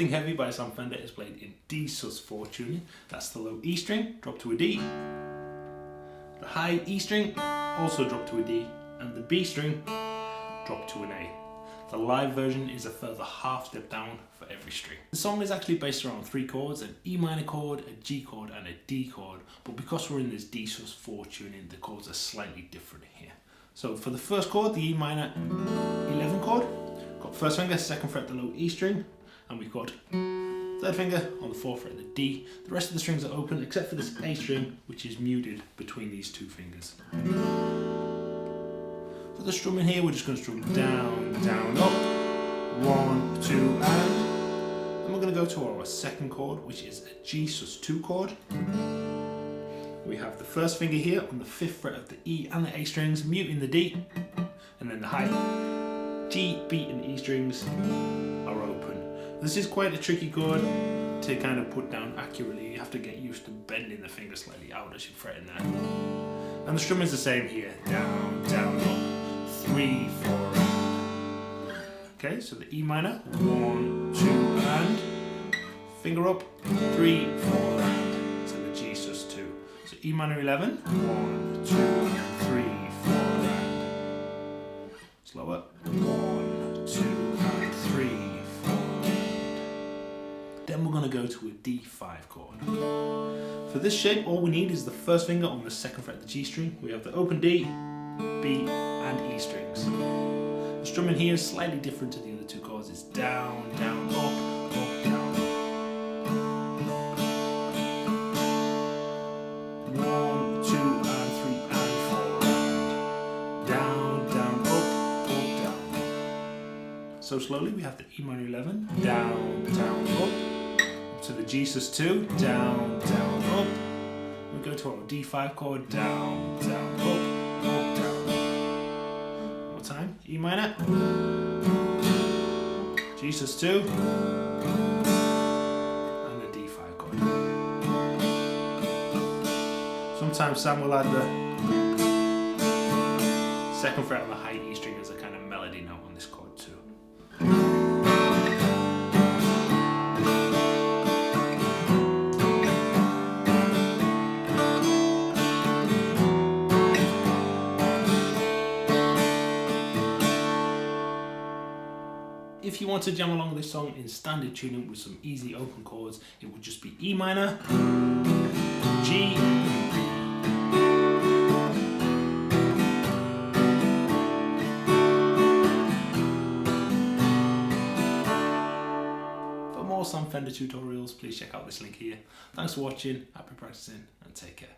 Something Heavy by Sam Fender is played in D sus4 tuning. That's the low E string, drop to a D. The high E string, also drop to a D. And the B string, drop to an A. The live version is a further half step down for every string. The song is actually based around 3 chords, an E minor chord, a G chord and a D chord, but because we're in this D sus4 tuning, the chords are slightly different here. So for the first chord, the E minor 11 chord, got first finger, second fret, the low E string, and we've got third finger on the 4th fret, the D. The rest of the strings are open except for this A string, which is muted between these 2 fingers. For the strumming here, we're just going to strum down, down, up, 1, 2, and then we're going to go to our second chord, which is a G sus2 chord. We have the first finger here on the 5th fret of the E and the A strings, muting the D, and then the high G, B and E strings are open. This is quite a tricky chord to kind of put down accurately. You have to get used to bending the finger slightly out as you fret in there. And the strumming is the same here, down, down, up. 3, 4, and. Okay, so the E minor, 1, 2, and. Finger up, 3, 4, and. So the G sus2. So E minor 11, 1, 2, 3, 4, and. Slower, 1, 2, and 3, 4. Then we're going to go to a D5 chord. For this shape, all we need is the first finger on the 2nd fret of the G string. We have the open D, B and E strings. The strumming here is slightly different to the other 2 chords. It's down, down, up, down. 1, 2, and 3, and 4. Down, down, up, down. So slowly we have the E minor 11, down, down, up to the G sus2, down, down, up. We go to our D5 chord, down, down, up. Time, E minor, G sus2, and the D5 chord. Sometimes Sam will add the 2nd fret on the high E string as a kind of melody note on this chord too. If you want to jam along this song in standard tuning with some easy open chords, it would just be E minor, G, B. For more Sam Fender tutorials, please check out this link here. Thanks for watching, happy practicing, and take care.